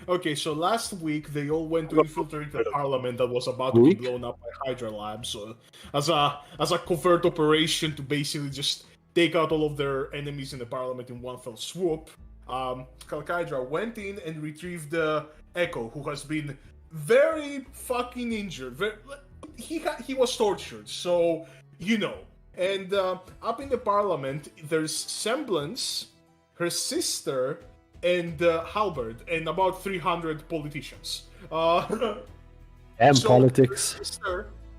Okay, so last week they all went to infiltrate the parliament that was about to be blown up by Hydra labs as a covert operation to basically just take out all of their enemies in the parliament in one fell swoop. Hydra went in and retrieved the Echo, who has been very fucking injured. He was tortured, so you know. And up in the parliament, there's Semblance, her sister, and Halberd, and about 300 politicians. And so politics.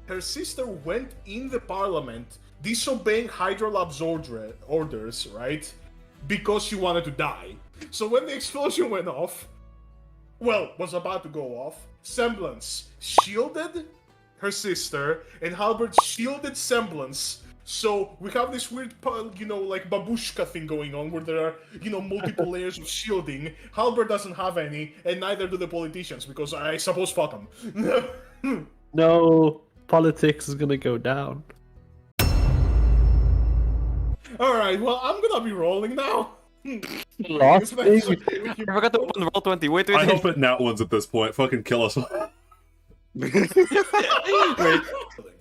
Her sister went in the parliament disobeying Hydra Lab's orders, right? Because she wanted to die. So when the explosion went off, was about to go off, Semblance shielded her sister, and Halberd shielded Semblance. So we have this weird, like babushka thing going on where there are, multiple layers of shielding. Halberd doesn't have any, and neither do the politicians, because I suppose fuck them. No, politics is gonna go down. Alright, well, I'm gonna be rolling now. Last thing. I forgot to open Roll20. Wait. I hope it nat ones at this point. Fucking kill us. Wait.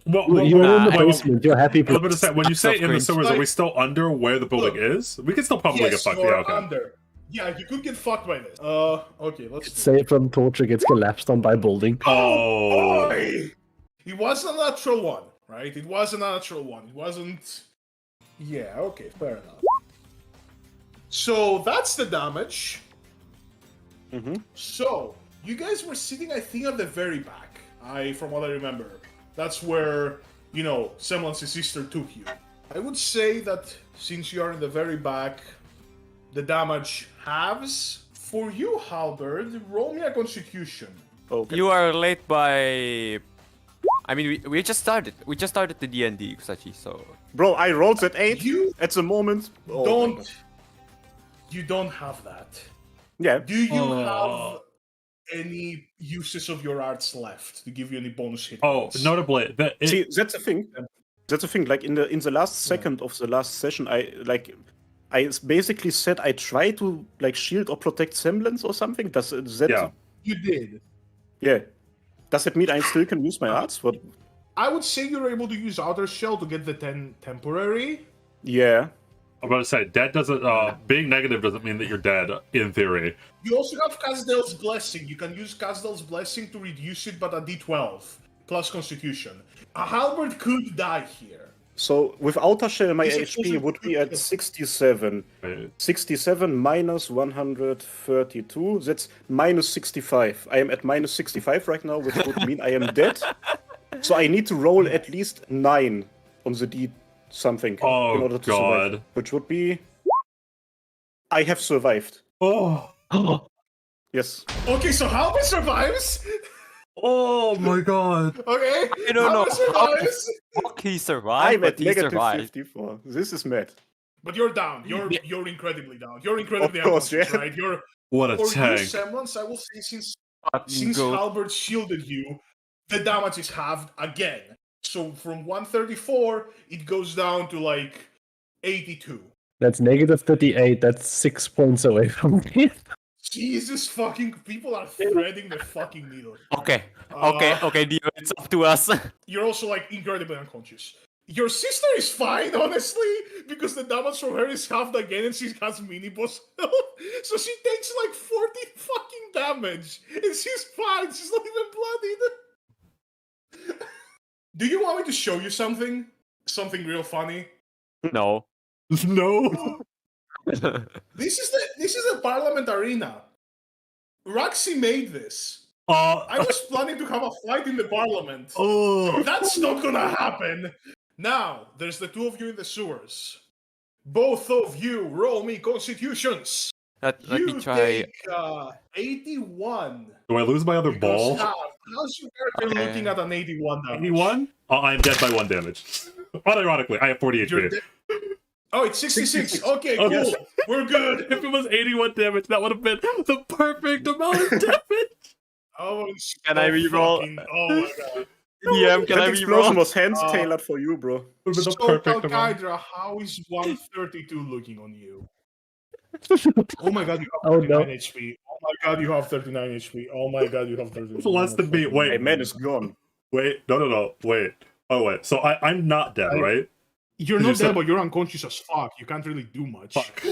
You're in the basement. You're happy. I was going to say, when you say in the sewers, are we still under where the building is? We can still probably get fucked. Yeah, okay. Under. Yeah, you could get fucked by this. Okay, let's say from torture gets collapsed on by building. Oh. Boy. It wasn't a natural one, right? It wasn't a natural one. It wasn't. Yeah, okay, fair enough. So that's the damage. So you guys were sitting, I think, at the very back. From what I remember. That's where, Semblance's sister took you. I would say that since you are in the very back, the damage halves. For you, Halberd, roll me a Constitution. Okay. You are late by... I mean, we just started. We just started the D&D, Sachi, so... Bro, I rolled at 8 at the moment. You don't have that. Yeah. Do you have any uses of your arts left to give you any bonus hit points? Notably, see, that's the thing. That's the thing. Like in the last second of the last session, I basically said I try to shield or protect Semblance or something. Does that? Yeah, you did. Yeah. Does it mean I still can use my arts? What? I would say you're able to use Outer Shell to get the 10 temporary. Yeah. I'm about to say, dead doesn't, being negative doesn't mean that you're dead, in theory. You also have Casdel's Blessing. You can use Casdel's Blessing to reduce it, but a d12, plus Constitution. Halberd could die here. So, with Outer Shell, my HP would be at 67. 67 minus 132, that's minus 65. I am at minus 65 right now, which would mean I am dead. So I need to roll at least 9 on the D something in order to survive, which would be I have survived. Yes. Okay, so Halberd survives. Oh my god. Okay. I don't know how he survived. I'm at negative 54. This is mad. But you're down. You're incredibly down. You're incredibly unconscious, right? You're what a tank. For Semblance, I will say since Halberd shielded you, the damage is halved again. So from 134, it goes down to 82. That's negative 38. That's 6 points away from me. Jesus fucking, people are threading the fucking needle. Okay, Dio, it's up to us. You're also incredibly unconscious. Your sister is fine, honestly, because the damage from her is halved again and she has mini boss health. So she takes 40 fucking damage and she's fine. She's not even bloodied. Do you want me to show you something? Something real funny? No. No. This is the Parliament Arena. Roxy made this. I was planning to have a fight in the Parliament. That's not gonna happen. Now, there's the two of you in the sewers. Both of you roll me constitutions. Let me try. Take 81. Do I lose my other ball? How's your character looking at an 81 damage? 81? I'm dead by 1 damage. Unironically, I have 40 HP. Oh, it's 66. Okay, cool. Yes. We're good. If it was 81 damage, that would have been the perfect amount of damage. Oh, can I reroll? Oh my god. DM, can I reroll? Explosion was hand-tailored for you, bro. It was so, the perfect amount. Hydra, how is 132 looking on you? Oh my god, you have Oh, 39 no. HP. Oh my god, you have 39 HP. Oh my god, you have 39. It's less than me. Wait. My man is gone. Wait, no, wait. Oh, wait. So I'm not dead, right? You're Did not you say- dead, but you're unconscious as fuck. You can't really do much. Fuck.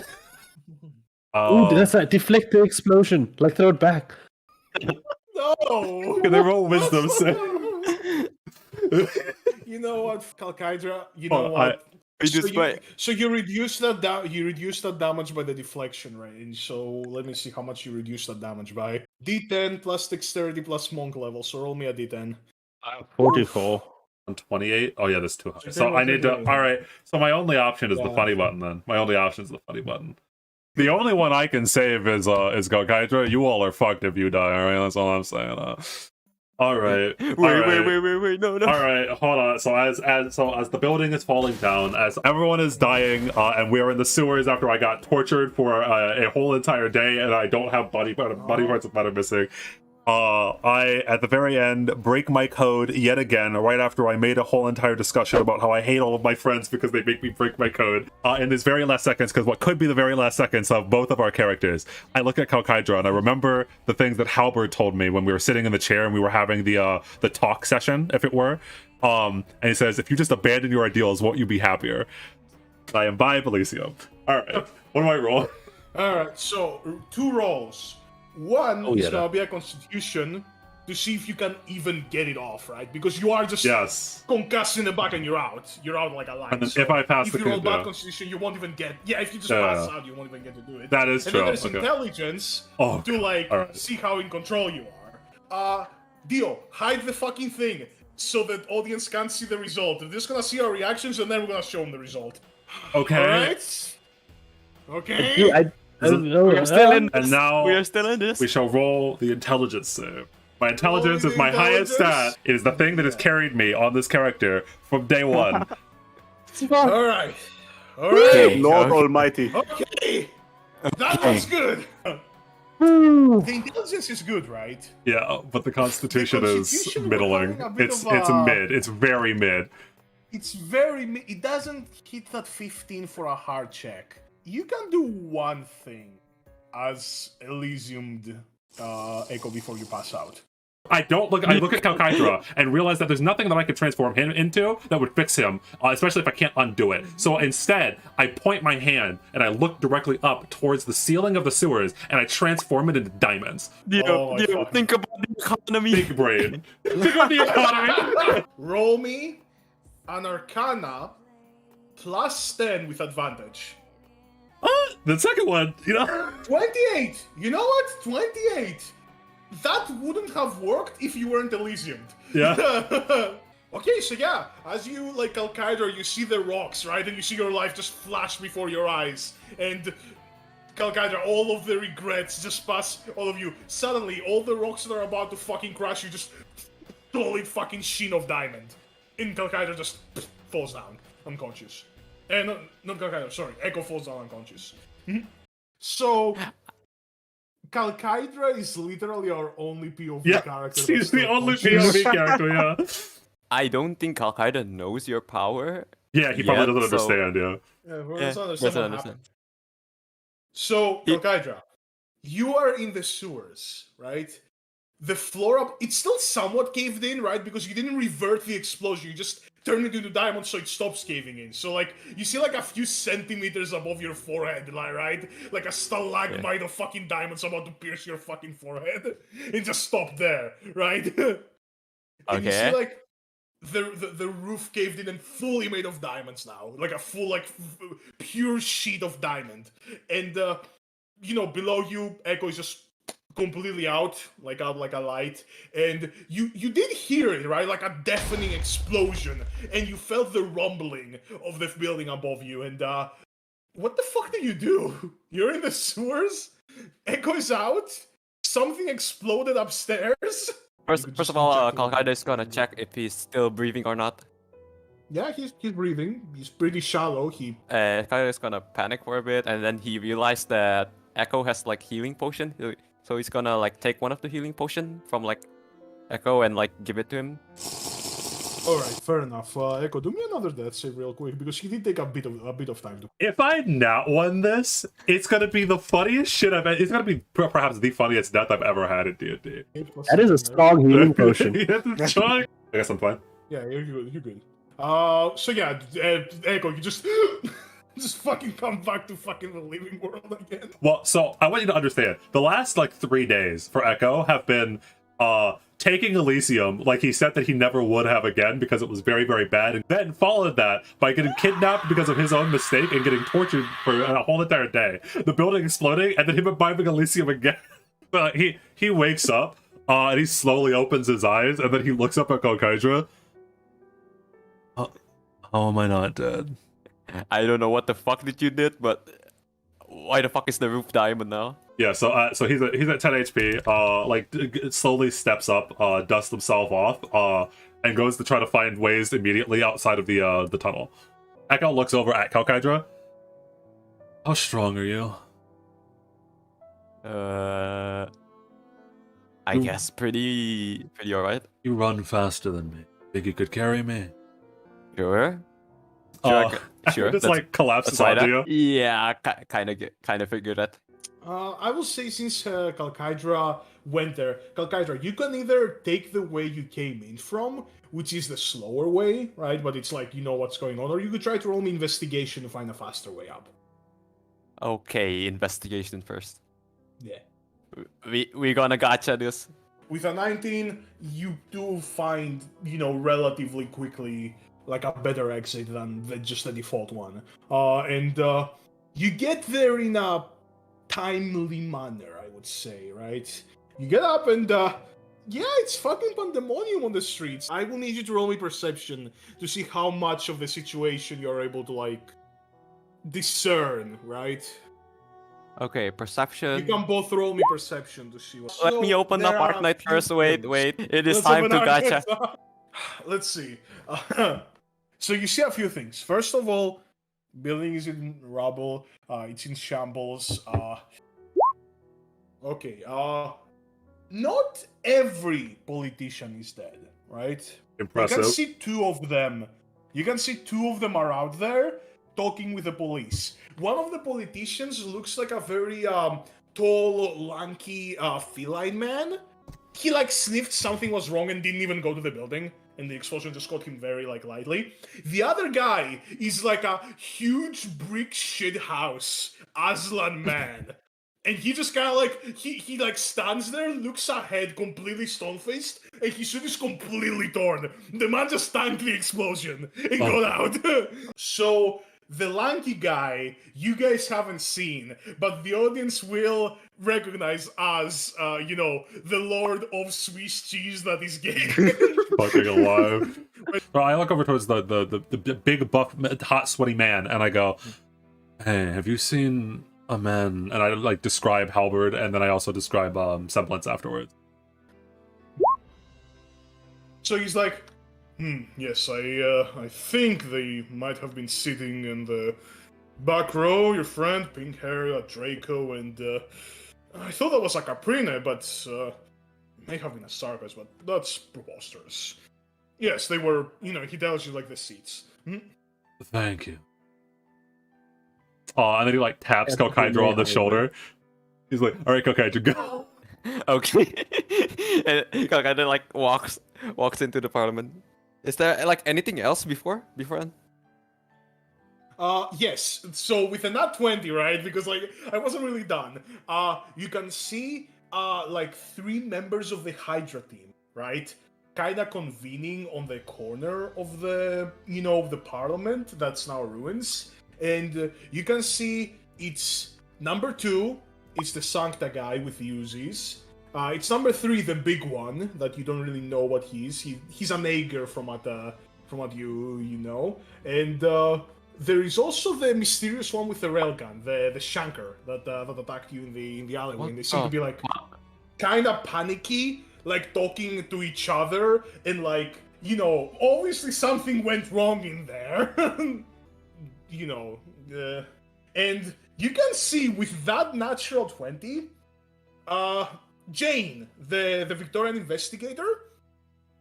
Ooh, that's a deflect the explosion. Like throw it back. No! Can they roll wisdom save? You know what, Hydra? You know Oh, what? I- So you reduce that you reduce that damage by the deflection range. So let me see how much you reduce that damage by. D10 plus dexterity plus monk level. So roll me a D10. 44. On 28? Oh yeah, that's too high. So So then I need to. what- All right. So my only option is the Yeah. funny button. Then my only option is the funny button. The only one I can save is Hydra. You all are fucked if you die. All right, that's all I'm saying. All right. Wait, no. All right, hold on. So as the building is falling down, as everyone is dying, and we're in the sewers after I got tortured for a whole entire day, and I don't have body parts that are missing. I at the very end break my code yet again, right after I made a whole entire discussion about how I hate all of my friends because they make me break my code. In this very last seconds, because what could be the very last seconds of both of our characters, I look at Hydra and I remember the things that Halberd told me when we were sitting in the chair and we were having the talk session, if it were. And he says, "If you just abandon your ideals, won't you be happier?" I imbibe Elysium. All right, what do I roll? All right. So 2 rolls. One Oh, is yeah, gonna be a Constitution to see if you can even get it off, right? Because you are just Yes. concussed in the back and you're out. You're out like a light. And then So if I pass if the you roll code, bad yeah. Constitution, you won't even get. Yeah, if you just Yeah. pass out, you won't even get to do it. That is and true. then there's Okay. Intelligence Oh, to like alright. see how in control you are. Dio, hide the fucking thing so that audience can't see the result. They're just gonna see our reactions and then we're gonna show them the result. Okay. Alright? Okay? I don't know. We are still in And this. now We are still in this. we shall roll the intelligence save. My intelligence Roll is the my highest intelligence. stat. It is the thing that has carried me on this character from day one. Alright. Alright. Lord Almighty. Okay. That was good. The intelligence is good, right? Yeah, but the constitution The is Constitution, we're middling. having a bit It's of a- mid. It's very mid. It's very. It doesn't hit that 15 for a hard check. You can do one thing as Elysiumed Echo before you pass out. I look at Hydra and realize that there's nothing that I could transform him into that would fix him, especially if I can't undo it. So instead, I point my hand and I look directly up towards the ceiling of the sewers and I transform it into diamonds. Oh my fucking- Think about the economy. Big brain. Think about the economy. Roll me an Arcana plus 10 with advantage. The second one, you know. 28! You know what? 28! That wouldn't have worked if you weren't Elysiumed. Yeah. Okay, so yeah, as you, like, Al-Qaeda, you see the rocks, right? And you see your life just flash before your eyes. And, Al-Qaeda, all of the regrets just pass all of you. Suddenly, all the rocks that are about to fucking crash you just solid fucking sheen of diamond. And Al-Qaeda just falls down, unconscious. Not Al-Qaeda, sorry, Echo falls down unconscious. So... Hydra is literally our only POV Yeah, character. she's that's the still only conscious. POV character, yeah. I don't think Al-Qaeda knows your power. Yeah, he probably Yeah, doesn't so- understand, yeah. Yeah, we Yeah, doesn't understand doesn't what understand. happened. So, He- Hydra, you are in the sewers, right? The floor up, it's still somewhat caved in, right? Because you didn't revert the explosion, you just turned it into diamond so it stops caving in. So, like, you see, like, a few centimeters above your forehead, like, right? Like a stalagmite of fucking diamonds about to pierce your fucking forehead. It just stopped there, right? And you see, Okay. like, the roof caved in and fully made of diamonds now. Like a full, like, pure sheet of diamond. And, you know, below you, Echo is just completely out like a light. And you did hear it, right? Like a deafening explosion. And you felt the rumbling of the building above you. And, what the fuck do you do? You're in the sewers? Echo is out? Something exploded upstairs? First of all, Al-Qaeda is gonna check if he's still breathing or not. Yeah, he's breathing. He's pretty shallow. Al-Qaeda is gonna panic for a bit, and then he realized that Echo has like healing potion. So he's gonna like take one of the healing potion from like Echo and like give it to him. All right, fair enough. Echo, do me another death save real quick because he did take a bit of time to. If I not won this, it's gonna be the funniest shit I've. It's gonna be perhaps the funniest death I've ever had in D&D. That is a strong healing potion. I guess I'm fine. Yeah, you're good. You're good. So yeah, Echo, you just just fucking come back to fucking the living world again. Well, so I want you to understand the last like 3 days for Echo have been taking Elysium like he said that he never would have again because it was very, very bad, and then followed that by getting kidnapped because of his own mistake and getting tortured for a whole entire day. The building exploding and then him imbibing Elysium again. He wakes up and he slowly opens his eyes and then he looks up at Hydra. How am I not dead? I don't know what the fuck did you did, but why the fuck is the roof diamond now? Yeah, so he's at 10 HP. Like slowly steps up, dusts himself off, and goes to try to find ways immediately outside of the tunnel. Echo looks over at Hydra. How strong are you? I guess pretty alright. You run faster than me. Think you could carry me? Sure. Sure. Just like collapses onto you. Yeah, kind of figured that. I will say since Hydra went there, Hydra, you can either take the way you came in from, which is the slower way, right? But it's like you know what's going on, or you could try to roll me investigation to find a faster way up. Okay, investigation first. Yeah. We gonna gotcha this. With a 19, you do find, you know, relatively quickly like a better exit than just the default one. And you get there in a timely manner, I would say, right? You get up and, yeah, it's fucking pandemonium on the streets. I will need you to roll me perception to see how much of the situation you're able to, like, discern, right? Okay, perception. You can both roll me perception to see what... Let me open up Arknight first. Wait. It is Let's time open to gotcha. Arknight. Let's see. So you see a few things. First of all, building is in rubble. It's in shambles. Okay. Not every politician is dead, right? Impressive. You can see two of them. You can see two of them are out there talking with the police. One of the politicians looks like a very tall, lanky, feline man. He like sniffed something was wrong and didn't even go to the building, and the explosion just caught him very like lightly. The other guy is like a huge brick shit house Aslan man. And he just kind of like, he like stands there, looks ahead, completely stone-faced, and his suit is completely torn. The man just tanked the explosion and got out. So, the lanky guy, you guys haven't seen, but the audience will recognize as, you know, the Lord of Swiss cheese that is gay. Fucking alive. Well, I look over towards the big, buff, hot, sweaty man, and I go, hey, have you seen a man? And I like describe Halberd, and then I also describe Semblance afterwards. So he's like, yes, I think they might have been sitting in the back row, your friend, pink hair, Draco, and I thought that was a Caprine, but may have been a Sarkas, but that's preposterous. Yes, they were, you know, he tells you like the seats. Thank you. And then he like taps Hydra on the shoulder. He's like, all right, Hydra, go. Okay. And Hydra like walks into the parliament. Is there like anything else beforehand? Yes. So with a nat 20, right? Because like I wasn't really done. You can see like 3 members of the Hydra team, right? Kinda convening on the corner of the, you know, the parliament that's now ruins. And you can see it's number 2, it's the Sancta guy with the Uzis. It's number 3, the big one that you don't really know what he is. He's an Ager from what you know. And there is also the mysterious one with the railgun, the Shanker that attacked you in the alleyway. And they seem to be like kind of panicky, like talking to each other, and like, you know, obviously something went wrong in there. You know, and you can see with that natural 20, Jane, the Victorian investigator,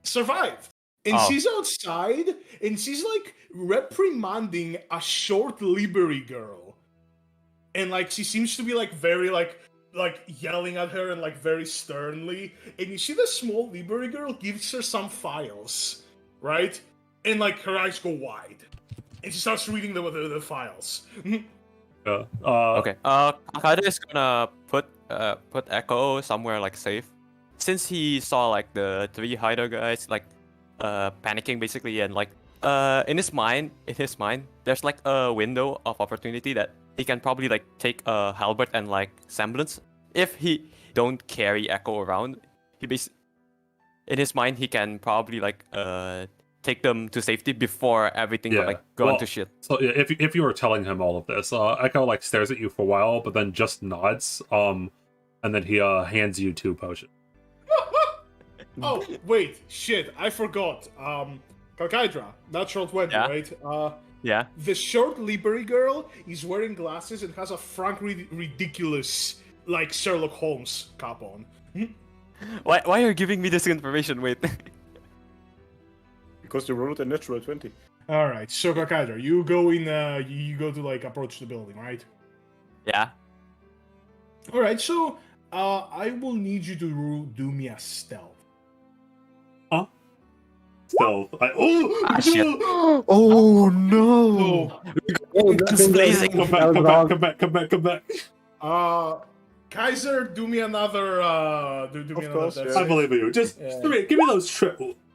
survived. And Oh. she's outside, and she's like reprimanding a short livery girl, and like she seems to be like very like yelling at her and like very sternly. And you see the small livery girl gives her some files, right? And like her eyes go wide, and she starts reading the files. Yeah. Okay. Hydra is gonna put Echo somewhere like safe, since he saw like the 3 Hydra guys like panicking basically, and like in his mind, there's like a window of opportunity that he can probably like take Halbert and like Semblance. If he don't carry Echo around, in his mind he can probably like take them to safety before everything would like go into shit. So yeah, if you were telling him all of this, Echo like stares at you for a while, but then just nods. And then he hands you 2 potions. Oh wait, shit! I forgot. Hydra, not short 20, Yeah. right? Yeah. The short livery girl is wearing glasses and has a frankly ridiculous like Sherlock Holmes cap on. Why are you giving me this information? Wait. Because you rolled a natural 20. All right, so Hydra, you go in. You go to like approach the building, right? Yeah. All right, so I will need you to do me a stealth. Stealth. Shit. Oh no! Oh, Guns blazing. Come back. Kaiser, do me another. Do me Of another. course, death yeah. I save. believe you. Just Yeah. give me those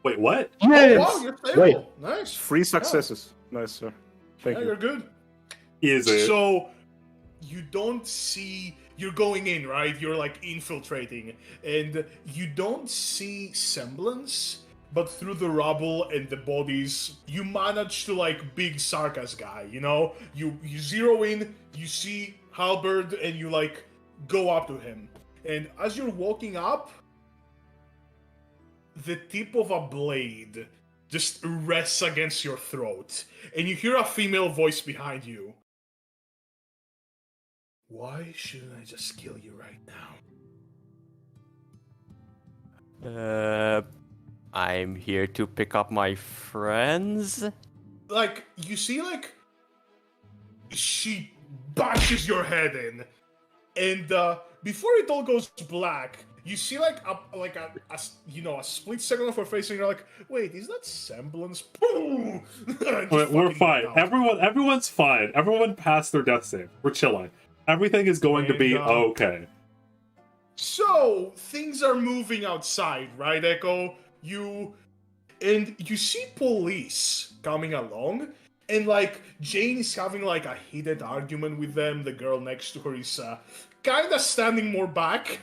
Wait, what? Oh, Yes! wow, you're stable. Wait. Nice. 3 successes. Nice, sir. Thank Yeah, you. you're good. Is it? So you don't see. You're going in, right? You're like infiltrating, and you don't see Semblance. But through the rubble and the bodies, you manage to like big Sarkas guy. You know, you zero in. You see Halberd, and you like go up to him. And as you're walking up, the tip of a blade just rests against your throat, and you hear a female voice behind you. Why shouldn't I just kill you right now? I'm here to pick up my friends. Like, you see, like, she bashes your head in, and before it all goes black, you see like a split second of her face, and you're like, wait, is that Semblance? Boom! We're fine. Everyone's fine. Everyone passed their death save. We're chilling. Everything is going to be okay. So things are moving outside, right, Echo? You see police coming along, and like Jane is having like a heated argument with them. The girl next to her is kind of standing more back.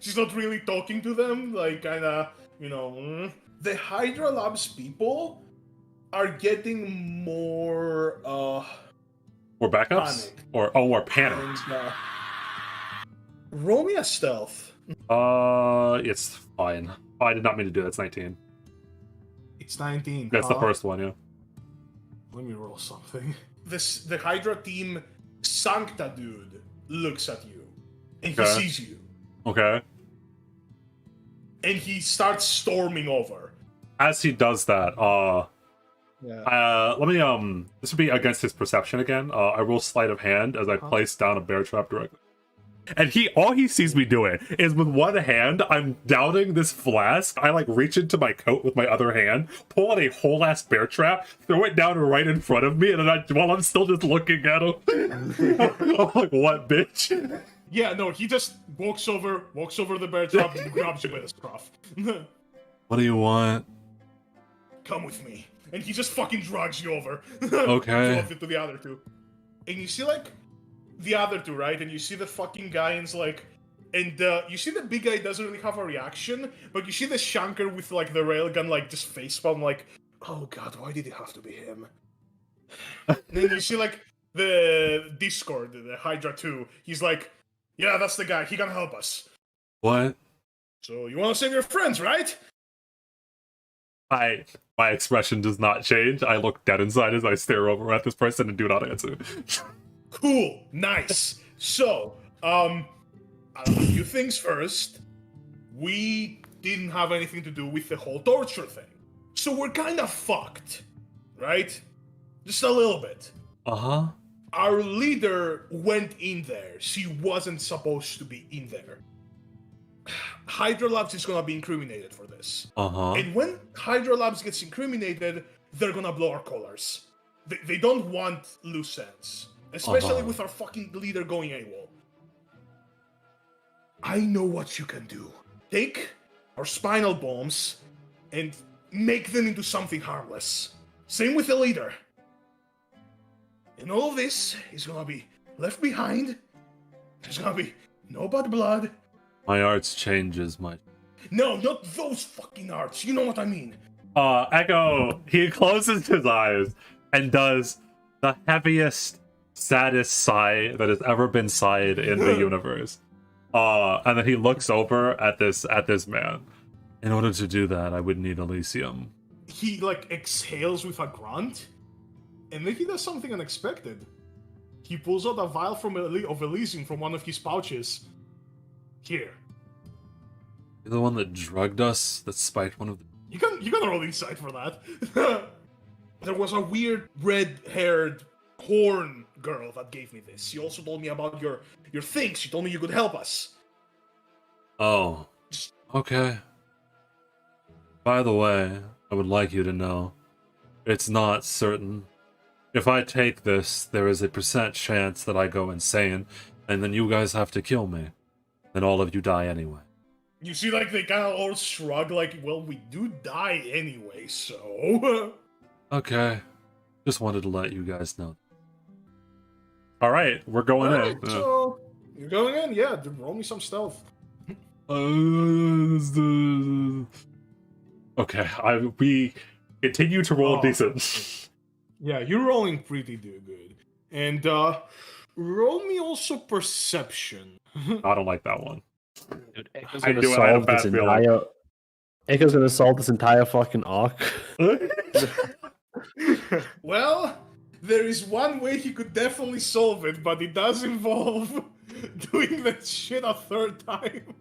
She's not really talking to them, like kind of, The Hydra Labs people are getting more More backups? panic. Or panic. And, roll me a stealth. It's fine. I did not mean to do that. It's 19. It's 19. That's the first one, yeah. Let me roll something. The Hydra team Sancta dude looks at you, and he Okay. sees you, Okay. and he starts storming over. As he does that, Yeah. let me this would be against his perception again. I roll sleight of hand as I place down a bear trap directly. And all he sees me doing is with one hand, I'm downing this flask. I like reach into my coat with my other hand, pull out a whole ass bear trap, throw it down right in front of me, and then while I'm still just looking at him, I'm like, "What, bitch?" Yeah, no, he just walks over the bear trap and grabs you by the scruff. What do you want? Come with me. And he just fucking drags you over. Okay. Off to the other two. And you see, like, the other two, right? And you see the fucking guy, and it's like... And you see the big guy doesn't really have a reaction, but you see the shanker with, like, the railgun, like, just facepalm, like, oh god, why did it have to be him? And then you see, like, the Discord, the Hydra 2, he's like, yeah, that's the guy, he can help us. What? So, you want to save your friends, right? My expression does not change. I look dead inside as I stare over at this person and do not answer. Cool, nice. So, a few things first. We didn't have anything to do with the whole torture thing. So we're kind of fucked, right? Just a little bit. Uh-huh. Our leader went in there. She wasn't supposed to be in there. Hydra Labs is gonna be incriminated for this. Uh-huh. And when Hydra Labs gets incriminated, they're gonna blow our colors. They don't want loose ends. Especially with our fucking leader going AWOL. I know what you can do. Take our spinal bombs and make them into something harmless. Same with the leader. And all of this is gonna be left behind. There's gonna be no bad blood. My arts changes my... No, not those fucking arts. You know what I mean. Echo, he closes his eyes and does the heaviest, saddest sigh that has ever been sighed in the universe. And then he looks over at this man. In order to do that, I would need Elysium. He like exhales with a grunt, and then he does something unexpected. He pulls out a vial of Elysium from one of his pouches. Here. You're the one that drugged us, that spiked one of the... You can roll insight for that. There was a weird red-haired horn girl that gave me this. She also told me about your things. She told me you could help us. Oh. Okay. By the way, I would like you to know, it's not certain. If I take this, there is a % chance that I go insane, and then you guys have to kill me. Then all of you die anyway. You see, like, they kind of all shrug, like, well, we do die anyway, so... Okay. Just wanted to let you guys know. Alright, we're going in. So, you're going in? Yeah, roll me some stealth. Okay, we continue to roll decent. Yeah, you're rolling pretty good. And, roll me also perception. I don't like that one. Dude, Echo's I gonna do, I had a solve bad this feeling. entire. Echo's gonna solve this entire fucking arc. Well, there is one way he could definitely solve it, but it does involve doing that shit a third time.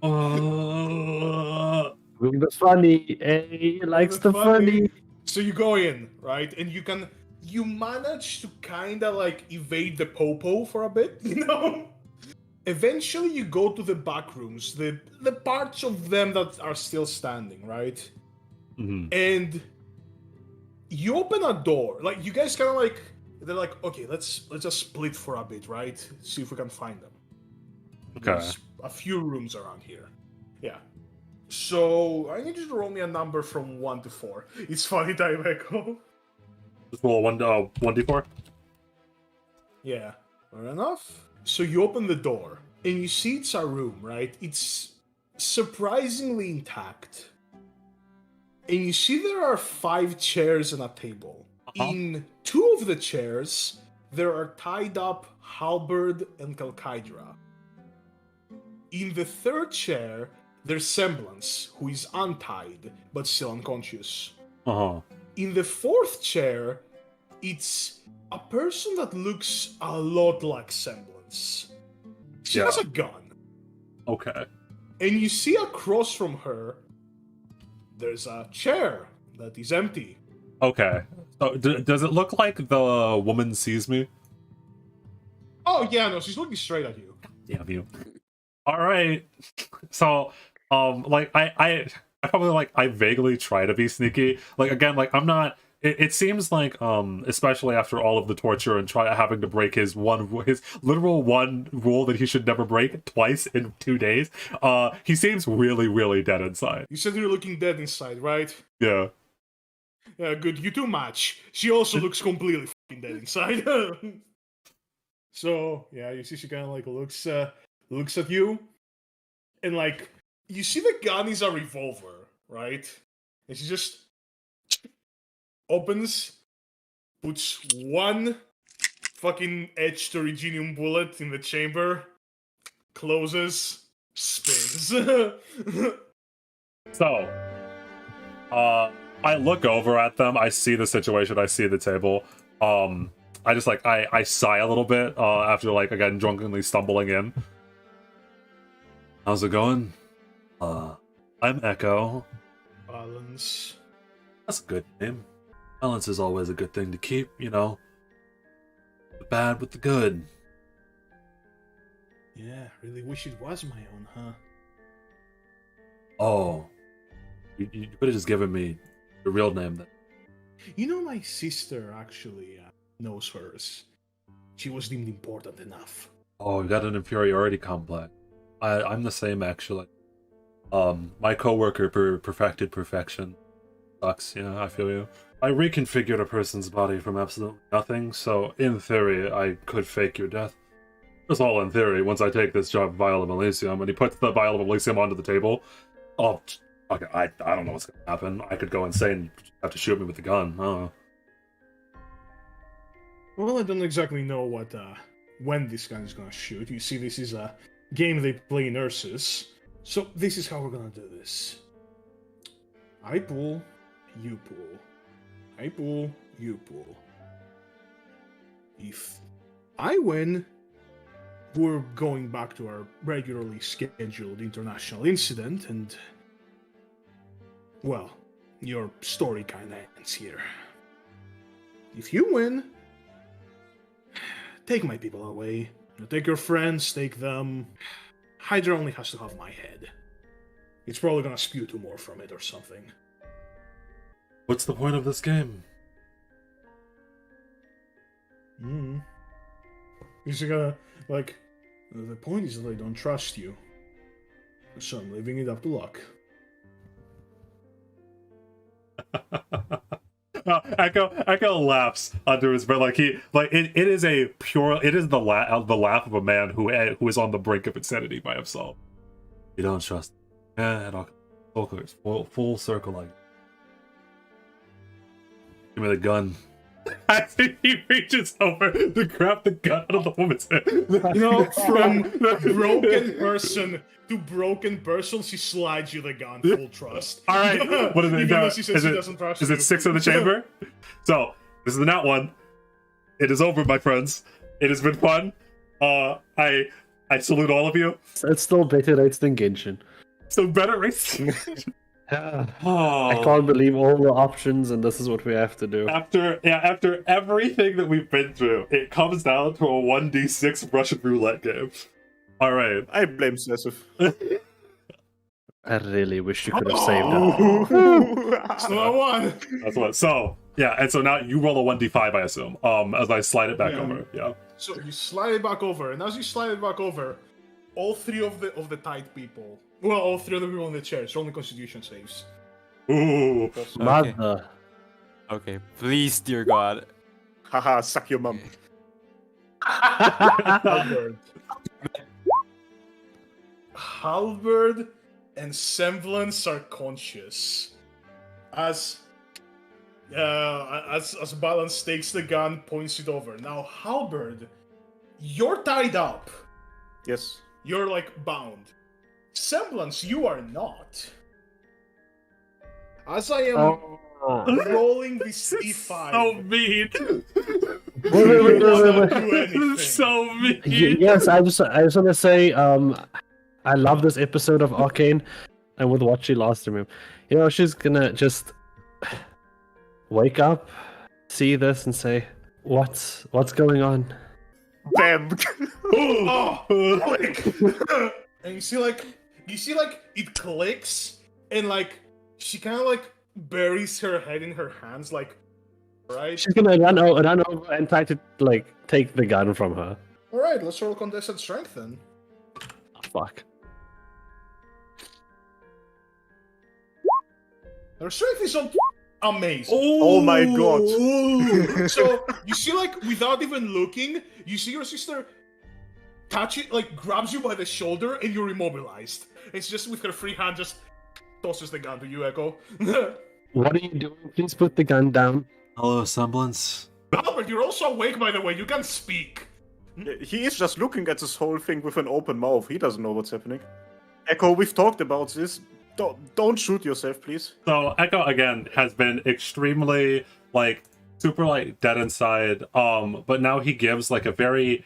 Doing the funny. He likes the funny. So you go in, right? And you manage to kinda like evade the popo for a bit, you know? Eventually you go to the back rooms, the parts of them that are still standing, right? Mm-hmm. And you open a door. Like, you guys kind of like, they're like, okay, let's just split for a bit, right? See if we can find them. Okay. There's a few rooms around here. Yeah. So I need you to roll me a number from 1 to 4. It's funny time, Echo. Just roll 1d4. Yeah. Fair enough. So you open the door, and you see it's a room, right? It's surprisingly intact. And you see there are 5 chairs and a table. In 2 of the chairs, there are tied up Halberd and Calcaidra. In the 3rd chair, there's Semblance, who is untied, but still unconscious. In the 4th chair, it's a person that looks a lot like Semblance. She has a gun. Okay. And you see across from her, there's a chair that is empty. Okay. So, does it look like the woman sees me? Oh, yeah, no, she's looking straight at you. Damn you. Alright. So, like, I probably, like, I vaguely try to be sneaky. Like, again, like, I'm not... It seems like, especially after all of the torture and having to break his literal one rule that he should never break twice in 2 days, he seems really, really dead inside. You said you're looking dead inside, right? Yeah. Yeah, good. You two match. She also looks completely fucking dead inside. So, yeah, you see she kind of, like, looks at you. And, like, you see the gun is a revolver, right? And she just opens, puts one fucking etched Originium bullet in the chamber, closes, spins. So, I look over at them, I see the situation, I see the table. I just, like, I sigh a little bit after, like, again, drunkenly stumbling in. How's it going? I'm Echo. Balance. That's a good name. Balance is always a good thing to keep, you know. The bad with the good. Yeah, really wish it was my own, huh? Oh. You could have just given me your real name then. You know, my sister actually knows hers. She was deemed important enough. Oh, you got an inferiority complex. I'm the same actually. My coworker perfected perfection. Sucks, yeah, I feel you. I reconfigured a person's body from absolutely nothing, so in theory, I could fake your death. That's all in theory. Once I take this job vial of Elysium, and he puts the vial of Elysium onto the table, oh, okay, I don't know what's gonna happen. I could go insane. You have to shoot me with the gun. I don't know. Well, I don't exactly know what when this gun is gonna shoot. You see, this is a game they play in Ursus. So this is how we're gonna do this. I pull, you pull. I pull, you pull. If I win, we're going back to our regularly scheduled international incident, and well, your story kinda ends here. If you win, take my people away. Take your friends, take them. Hydra only has to have my head. It's probably gonna spew 2 more from it or something. What's the point of this game? You're just gonna, like, the point is that I don't trust you. So I'm leaving it up to luck. Echo laughs under his breath, like it is a pure. It is the laugh of a man who is on the brink of insanity by himself. You don't trust. Yeah, it all full circle like. Give me the gun. I think he reaches over to grab the gun out of the woman's head. You know, from broken person to broken person, she slides you the gun, full trust. All right, what is it? Even though she says she doesn't trust is you. it 6 in the chamber? So this is the nat one. It is over, my friends. It has been fun. I salute all of you. It's still better rates than Genshin. So better race. I can't believe all the options, and this is what we have to do. After everything that we've been through, it comes down to a 1d6 Russian roulette game. All right. I blame Cesith. I really wish you could have saved that. So I won. That's what. So yeah, and so now you roll a 1d5, I assume. As I slide it back over. Yeah. So you slide it back over, and as you slide it back over, all 3 of the tight people, well, all 3 of the people in the chairs, only Constitution saves. Ooh. Mother. Okay, please, dear God. Haha, suck your mum. Halberd and Semblance are conscious. As Balance takes the gun, points it over. Now, Halberd, you're tied up. Yes. You're like bound. Semblance, you are not. As I am rolling this D5. So mean. Wait. So mean. Yes, I just want to say, I love this episode of Arcane, and with what she lost to him. You know, she's gonna just wake up, see this, and say, "What's going on?" Bam! Click! And you see like it clicks, and like she kind of like buries her head in her hands, like, right? She's gonna run over and try to like take the gun from her. All right, let's roll contested strength then. Oh, fuck. Her strength is amazing. Oh my god. So you see, like, without even looking, you see your sister touch it, like grabs you by the shoulder, and you're immobilized. It's just with her free hand, just tosses the gun to you, Echo. What are you doing? Please put the gun down. Hello, Semblance. Albert, you're also awake, by the way. You can speak. He is just looking at this whole thing with an open mouth. He doesn't know what's happening. Echo, we've talked about this. Don't shoot yourself, please. So Echo again has been extremely like super like dead inside. But now he gives like a very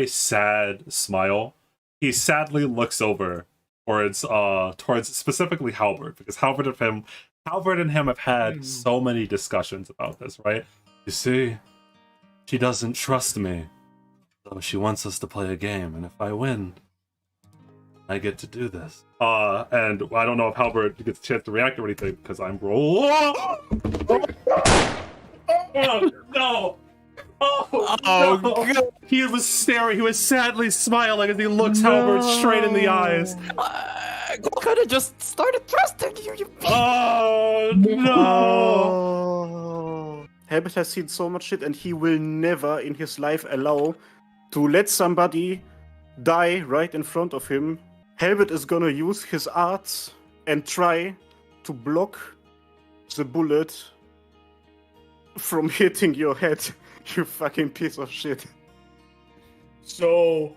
sad smile. He sadly looks over towards specifically Halberd, because Halberd of him Halberd and him have had so many discussions about this, right? You see, she doesn't trust me. So she wants us to play a game, and if I win, I get to do this. And I don't know if Halberd gets a chance to react or anything, because I'm Oh, no! Oh, no. God. He was staring, he was sadly smiling as he looks Halberd straight in the eyes. Could have just started trusting you. Oh, no! Oh. Halberd has seen so much shit, and he will never in his life allow to let somebody die right in front of him. Halberd is gonna use his arts and try to block the bullet from hitting your head, you fucking piece of shit. So,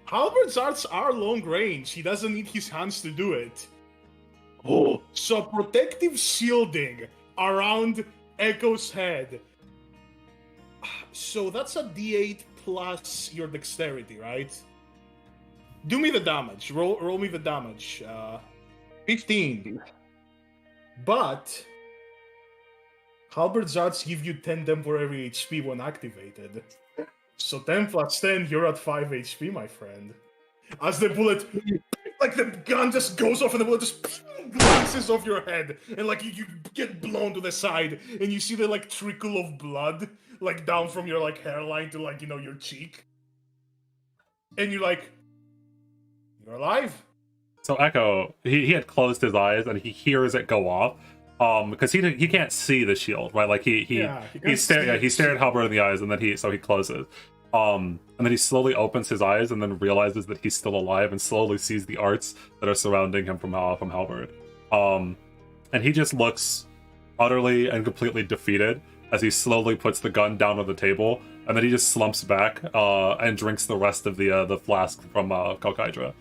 Halberd's arts are long range. He doesn't need his hands to do it. Oh. So, protective shielding around Echo's head. So, that's a d8 plus your dexterity, right? Do me the damage. Roll me the damage. 15. But Halberd's arts give you 10 temporary HP when activated. So 10 plus 10, you're at 5 HP, my friend. As the bullet, like the gun just goes off and the bullet just glances off your head. And like you get blown to the side and you see the like trickle of blood like down from your like hairline to like, you know, your cheek. And you're like, you're alive. So Echo, he had closed his eyes and he hears it go off. Because he can't see the shield, right? Like he stared Halberd in the eyes and then he closes. And then he slowly opens his eyes and then realizes that he's still alive and slowly sees the arts that are surrounding him from Halberd. And he just looks utterly and completely defeated as he slowly puts the gun down on the table, and then he just slumps back and drinks the rest of the flask from Hydra.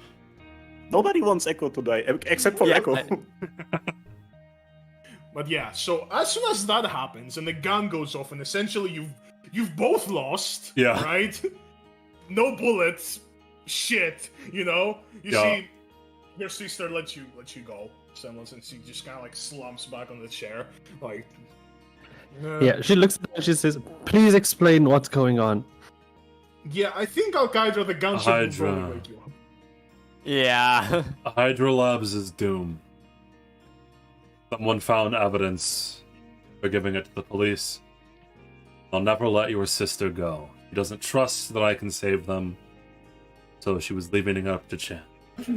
Nobody wants Echo to die, except for Echo. But yeah, so as soon as that happens and the gun goes off and essentially you've both lost, yeah, right? No bullets, shit, you know? You see your sister lets you go, Semblance, and she just kind of like slumps back on the chair, like... Yeah, she looks at and she says, please explain what's going on. Yeah, I think Hydra, the gunship, will probably wake you up. Yeah. Hydra Labs is doomed. Someone found evidence. They're giving it to the police. I'll never let your sister go. She doesn't trust that I can save them, so she was leaving it up to chance.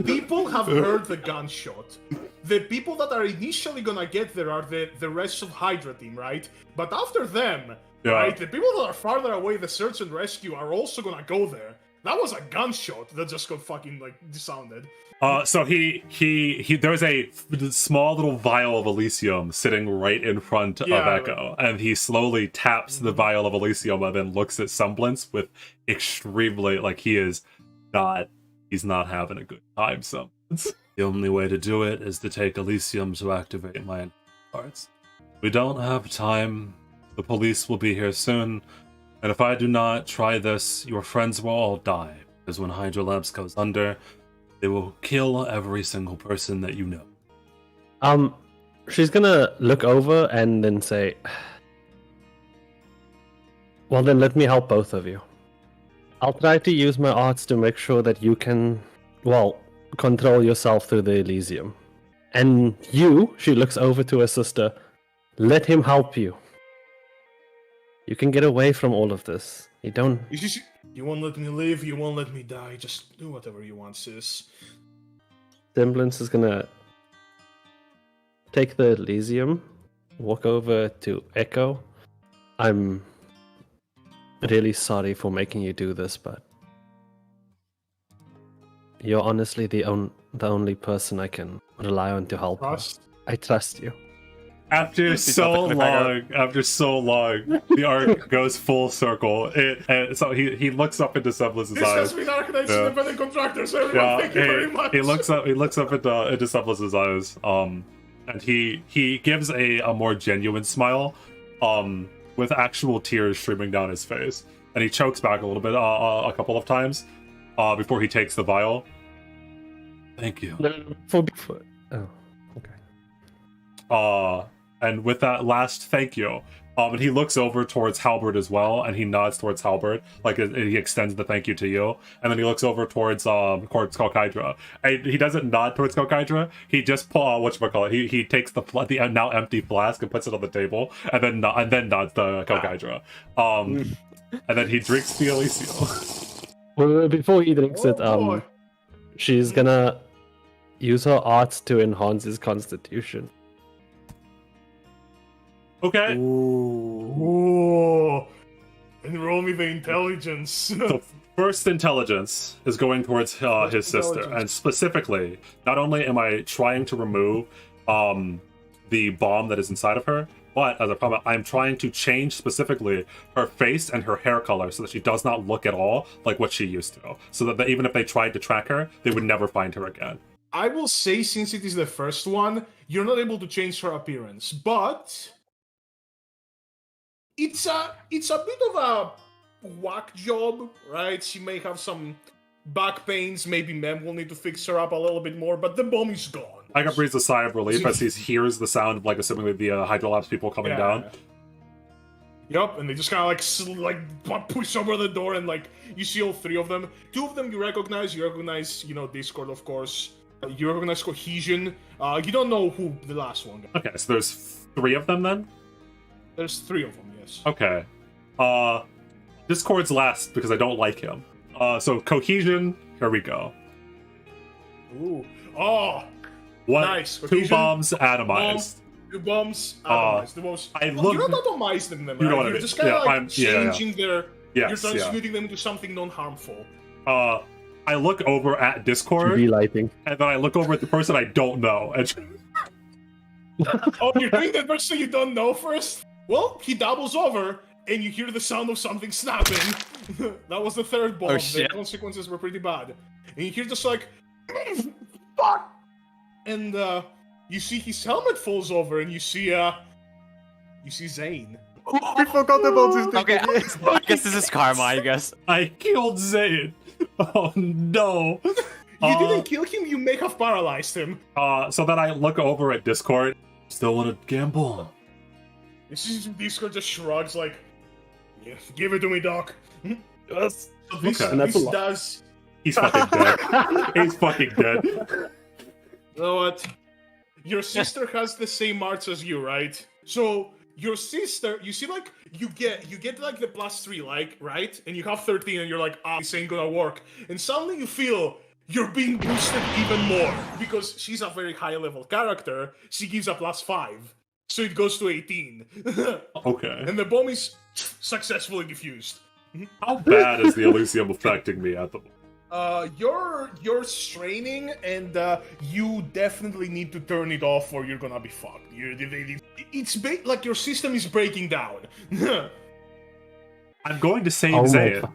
People have heard the gunshot. The people that are initially gonna get there are the rest of Hydra team, right? But after them, right, the people that are farther away, the search and rescue, are also gonna go there. That was a gunshot that just got fucking like sounded. So there's a small little vial of Elysium sitting right in front of Echo, and he slowly taps the vial of Elysium and then looks at Semblance with extremely, like, he's not having a good time, Semblance. The only way to do it is to take Elysium to activate my parts. We don't have time. The police will be here soon, and if I do not try this, your friends will all die, because when Hydra Labs goes under, they will kill every single person that you know. She's gonna look over and then say, well, then let me help both of you. I'll try to use my arts to make sure that you can, well, control yourself through the Elysium. And you, she looks over to her sister, let him help you. You can get away from all of this. You don't... You won't let me live, you won't let me die. Just do whatever you want, sis. Semblance is gonna take the Elysium, walk over to Echo. I'm really sorry for making you do this, but you're honestly the only person I can rely on to help her. I trust you. After so long, the arc goes full circle. So he looks up into Semblance's eyes. This has been Arknights independent contractors, everyone. Thank you very much. He looks up into Semblance's eyes. And he gives a more genuine smile, with actual tears streaming down his face, and he chokes back a little bit, a couple of times, before he takes the vial. Thank you. Oh, okay. And with that last thank you, and he looks over towards Halberd as well, and he nods towards Halberd, like he extends the thank you to you, and then he looks over towards Hydra. And he doesn't nod towards Hydra. He just whatchamacallit, he takes the now empty flask and puts it on the table, and then nods to Hydra. And then he drinks the Elysium. Well, before he drinks it, boy. she's gonna use her art to enhance his constitution. Okay. Ooh. And roll me the intelligence. So first intelligence is going towards his sister, and specifically, not only am I trying to remove the bomb that is inside of her, but as a problem, I'm trying to change specifically her face and her hair color so that she does not look at all like what she used to. So that even if they tried to track her, they would never find her again. I will say, since it is the first one, you're not able to change her appearance, but it's a bit of a whack job, right? She may have some back pains. Maybe Mem will need to fix her up a little bit more, but the bomb is gone. Ika breathes a sigh of relief as he hears the sound of, like, assuming the Hydra Labs people coming down. Yup, and they just kind of like push over the door, and like you see all three of them. Two of them you recognize, Discord, of course. You recognize Cohesion. You don't know who the last one got. Okay, so there's 3 of them then? There's 3 of them, yes. Okay. Discord's last because I don't like him. So Cohesion, here we go. Ooh. Oh! What? Nice. 2 Cohesion, bombs atomized. 2 bombs atomized. The most. I look. You're not atomizing them, right? You know what I You're mean. just kind of changing their. Yes, you're transmuting them into something non-harmful. I look over at Discord, Relighting. and then I look over at the person I don't know. And Oh, you're doing that person you don't know first? Well, he doubles over, and you hear the sound of something snapping. That was the 3rd bomb. Oh, The shit. consequences were pretty bad. And you hear just like, fuck! And you see his helmet falls over, and you see Zane. I forgot about this thing. Okay, I guess this is karma, I guess. I killed Zayn. Oh no. You didn't kill him, you may have paralyzed him. So then I look over at Discord. Still want to gamble? Discord just shrugs like, yeah, give it to me, Doc. Yes. So this, Okay. And that's this a lot. does. He's fucking dead. He's fucking dead. You know what? Your sister has the same arts as you, right? So your sister, you see, like you get like the +3, like, right? And you have 13, and you're like, this ain't gonna work. And suddenly you feel you're being boosted even more because she's a very high level character. She gives a +5, so it goes to 18. Okay. And the bomb is successfully defused. How bad is the Elysium affecting me at the moment? You're straining, and you definitely need to turn it off, or you're gonna be fucked. It's like your system is breaking down. I'm going to save Oh my Zayn. fuck.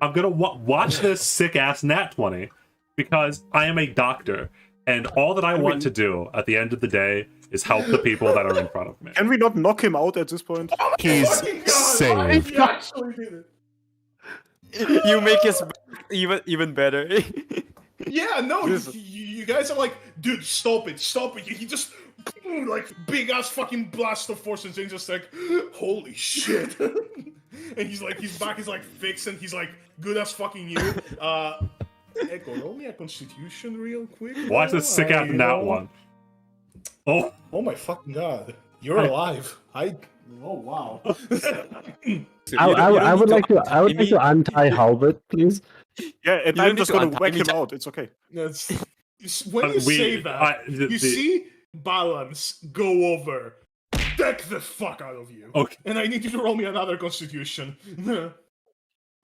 I'm gonna watch this sick ass nat 20 because I am a doctor, and all that I want to do at the end of the day is help the people that are in front of me. Can we not knock him out at this point? He's Fucking God, saved. You actually did it. You make his even better. Yeah, no, you guys are like, dude, stop it. He just, like, big ass fucking blast of force, and Zane's just like, holy shit. And he's like, his back is like fixed, and he's like, good as fucking you. Echo, roll me a constitution real quick. Watch this sick ass nat one. Oh, Oh my fucking God. You're alive. Oh wow. I would like to untie Halbert, please. Yeah, and You I'm don't just need to gonna untie whack me, him Jack. out. It's okay. When you say that, the- you see Balance go over, deck the fuck out of you. Okay. And I need you to roll me another constitution.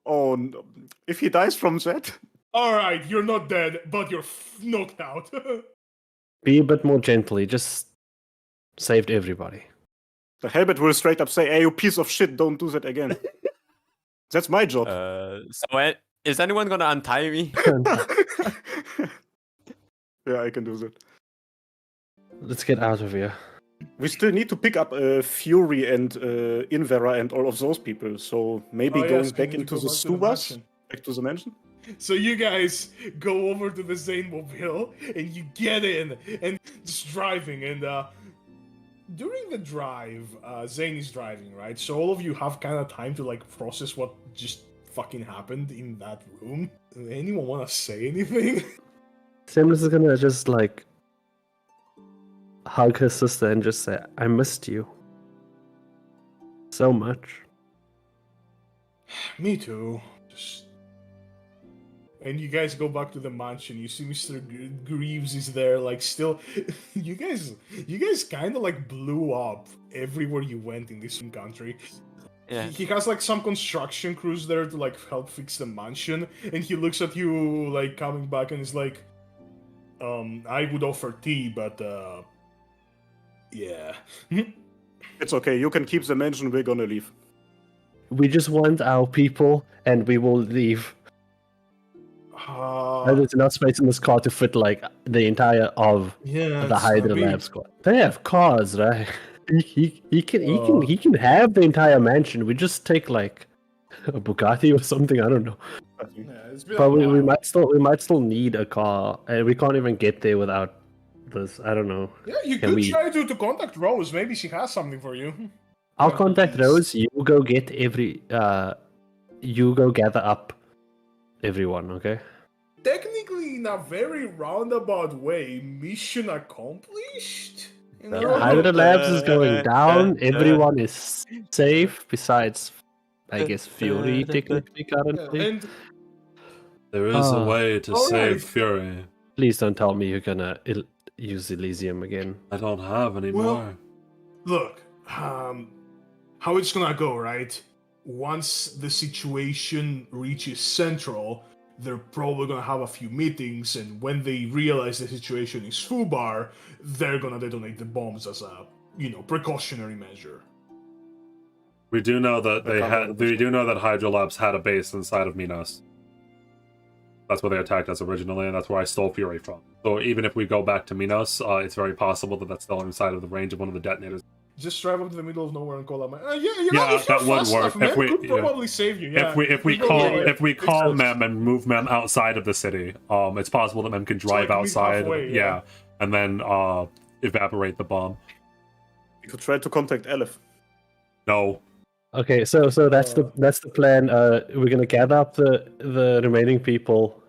Oh, no. If he dies from that, Alright, you're not dead, but you're knocked out. Be a bit more gently. Just saved everybody. the helmet will straight up say, "Hey, you piece of shit! Don't do that again." That's my job. Is anyone gonna untie me? Yeah, I can do that. Let's get out of here. We still need to pick up Fury and Invera and all of those people. So maybe Oh, going yes, we back need to into go the back to the Stubas, mansion. back to the mansion. So you guys go over to the Zane mobile and you get in and just driving, and during the drive, Zane is driving, right? So all of you have kind of time to like process what just fucking happened in that room. Anyone want to say anything? Semblance is gonna just like hug her sister and just say, "I missed you so much." Me too. And you guys go back to the mansion. You see Mr. Greaves is there, like still. You guys kind of like blew up everywhere you went in this country. Yeah. He has like some construction crews there to like help fix the mansion, and he looks at you like coming back and is like, I would offer tea, but yeah. It's okay. You can keep the mansion. We're gonna leave. We just want our people, and we will leave. There's enough space in this car to fit like the entire of the Hydra lab squad. They have cars, right? He can have the entire mansion. We just take like a Bugatti or something. I don't know. Yeah, it's been But a we while. might still need a car, and we can't even get there without this. I don't know. Yeah, you Can could we- try to contact Rose. Maybe she has something for you. I'll Yeah, contact please. Rose. You go get you go gather up everyone. Okay. Technically, in a very roundabout way, mission accomplished. You know? Yeah, Hydra Labs is going down. Everyone is safe, besides, I guess, Fury technically currently. And There is a Ah. way to Alright. save Fury. Please don't tell me you're gonna use Elysium again. I don't have any more. look, how it's gonna go, right? Once the situation reaches Central, they're probably gonna have a few meetings, and when they realize the situation is FUBAR, they're gonna detonate the bombs as a, precautionary measure. We do know that I can't remember we do know that Hydra Labs had a base inside of Minos. That's where they attacked us originally, and that's where I stole Fury from. So even if we go back to Minos, it's very possible that that's still inside of the range of one of the detonators. Just drive up to the middle of nowhere and call out Yeah, if you're that would fast work. enough, Mem If we- could yeah. probably save you. Yeah. If we People call are like, if we makes call sense. Mem and move Mem outside of the city, it's possible that Mem can drive like meet outside, halfway, yeah. and then evaporate the bomb. You could try to contact Aleph. No, Okay, so that's the plan. We're gonna gather up the remaining people,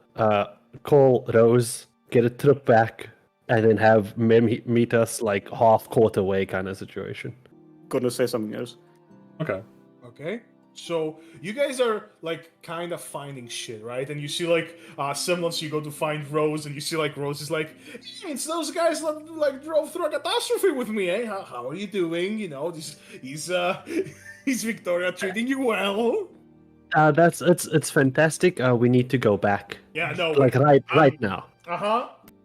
call Rose, get a trip back, and then have Mem meet us like half quarter way kind of situation. Gonna say something else. okay. Okay. So you guys are like kind of finding shit, right? And you see like Semblance, you go to find Rose, and you see like Rose is like, "Hey, it's those guys that like drove through a catastrophe with me, eh? How are you doing? Is Victoria treating you well?" It's fantastic. We need to go back. Yeah, no, Like right now.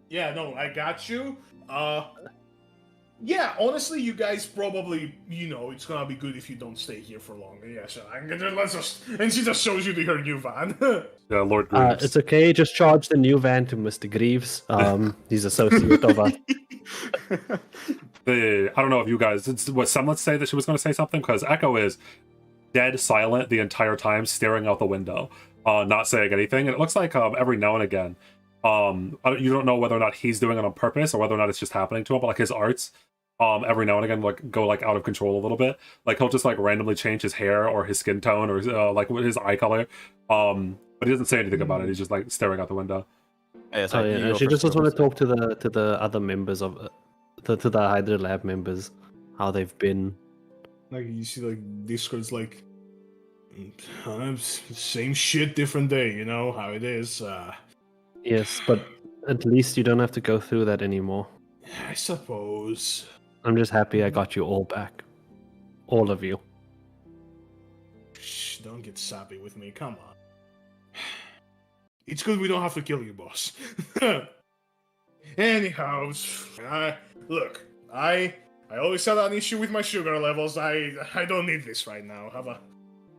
Yeah, no, I got you. Yeah, honestly, you guys probably, it's gonna be good if you don't stay here for long. Yeah, so and she just shows you to her new van. Yeah, Lord Greaves. It's okay. Just charge the new van to Mr. Greaves. He's associate of us. I don't know if you guys was Semblance say that she was going to say something, because Echo is dead silent the entire time, staring out the window, not saying anything, and it looks like every now and again, you don't know whether or not he's doing it on purpose or whether or not it's just happening to him, but like his arts every now and again like go like out of control a little bit. Like he'll just like randomly change his hair or his skin tone or like his eye color, but he doesn't say anything about it. He's just like staring out the window. Yes, Oh yeah, she just want to talk to the other members of to the Hydra Lab members, how they've been. Like you see, like Discord's like, same shit, different day. You know how it is. Yes, but at least you don't have to go through that anymore. I suppose. I'm just happy I got you all back, all of you. Shh, don't get sappy with me. Come on. It's good we don't have to kill you, boss. Anyhow, look, I always had an issue with my sugar levels. I don't need this right now.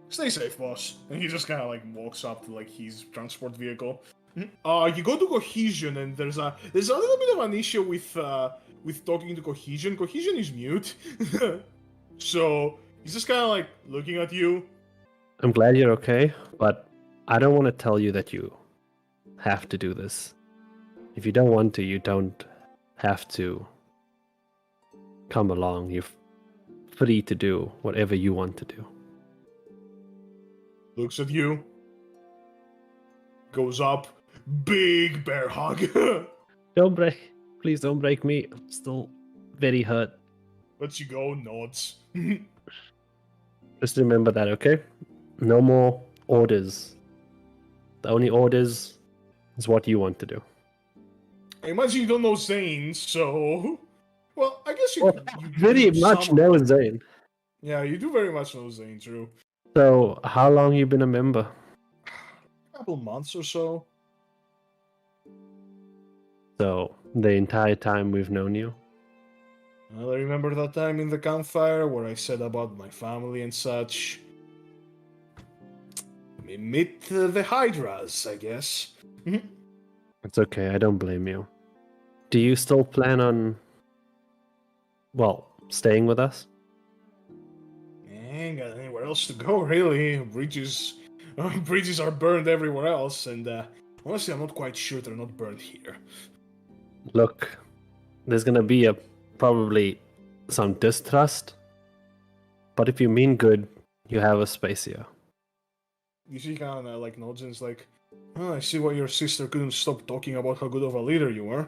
Stay safe, boss. And he just kind of like walks up to like his transport vehicle. You go to Cohesion, and there's a little bit of an issue with talking to Cohesion. Cohesion is mute, so he's just kind of like looking at you. I'm glad you're okay, but I don't want to tell you that you have to do this. If you don't want to, you don't have to. come along. You're free to do whatever you want to do. Looks at you. Goes up. Big bear hug. Please don't break me. I'm still very hurt. Lets you go, nods. Just remember that, okay? No more orders. The only orders is what you want to do. I imagine you don't know Zane, so... Well, I guess you... Well, you very do much some- know Zane. Yeah, you do very much know Zane, true. So, how long you been a member? Couple months or so. So, the entire time we've known you? Well, I remember that time in the campfire where I said about my family and such. We meet the Hydras, I guess. It's okay, I don't blame you. Do you still plan on, well, staying with us? Ain't got anywhere else to go, really. Bridges are burned everywhere else, and honestly, I'm not quite sure they're not burned here. Look, there's gonna be probably some distrust, but if you mean good, you have a space here. You see, kind of like nods and is like, oh, I see why your sister couldn't stop talking about how good of a leader you were.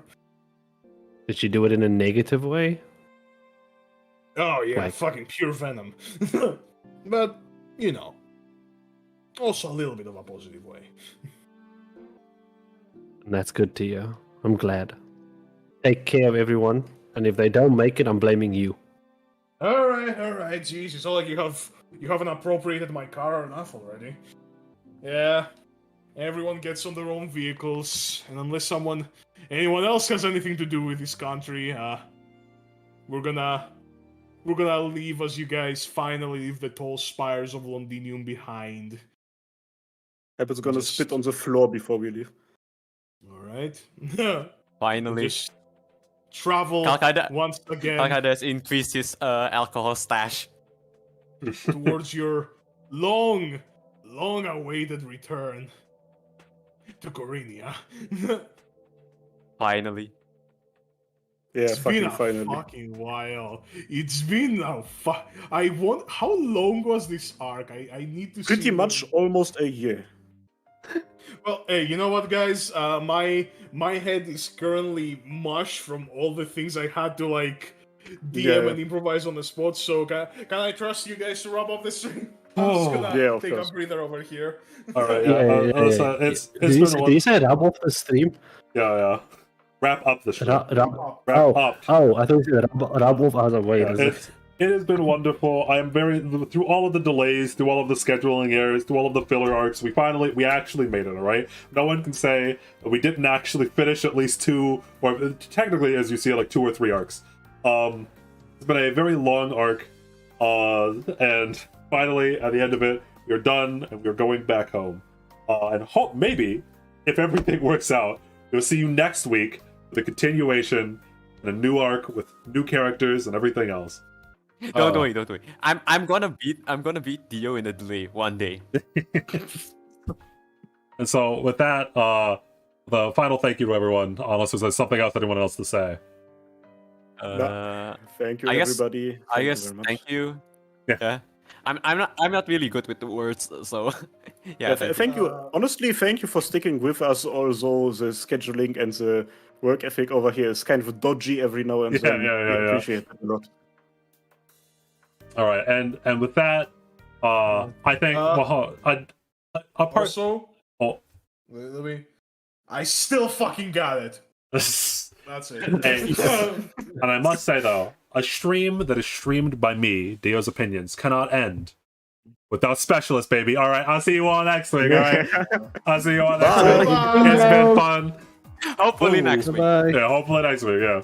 Did she do it in a negative way? Oh yeah, Like- fucking pure venom. But, you know, also a little bit of a positive way. And that's good to hear. I'm glad. Take care of everyone, and if they don't make it, I'm blaming you. Alright, jeez, it's not like you haven't appropriated my car enough already. Yeah, everyone gets on their own vehicles, and unless anyone else has anything to do with this country, we're gonna leave as you guys finally leave the tall spires of Londinium behind. Apple's gonna Just- spit on the floor before we leave. Alright? Finally. Just travel Kalkada- once again Kalkada has increased his alcohol stash. towards your long-awaited return to Corinia. Finally. Yeah, It's been a finally. fucking while. It's been a I want. How long was this arc? I need to see. Pretty much almost a year. Well, hey, you know what, guys? My head is currently mush from all the things I had to like DM Yeah. and improvise on the spot. So can I trust you guys to wrap up this stream? I'm Oh, just gonna yeah, of take course. a breather over here. All right, Yeah, it's Did you, been did one. you say wrap off the stream? Yeah. Wrap up the show. Wrap Oh, up. I thought you said wrap off. I was like, wait, Yeah, is it has been wonderful. I am through all of the delays, through all of the scheduling errors, through all of the filler arcs. We actually made it. All right. No one can say that we didn't actually finish at least 2, or technically, as you see, like 2 or 3 arcs. It's been a very long arc, and finally, at the end of it, we're done and we're going back home. And hope maybe, if everything works out, we'll see you next week with a continuation and a new arc with new characters and everything else. Don't worry. I'm gonna beat Dio in a delay one day. And so with that, the final thank you to everyone, unless there's something else anyone else to say. Thank you, I guess- everybody. I Thank you guess very much. thank you. Yeah. I'm not really good with the words, so yeah. Thank you. Honestly, thank you for sticking with us. Although the scheduling and the work ethic over here is kind of dodgy every now and then. We appreciate it a lot. All right, and with that, I think Also, Oh. let me. I still fucking got it. That's it. Hey. And I must say though, a stream that is streamed by me, Dio's Opinions, cannot end without specialists, baby. All right, I'll see you all next week. All right, I'll see you all next Bye. week. Bye. It's been fun. Hopefully next week. Bye. Yeah, hopefully next week. Yeah.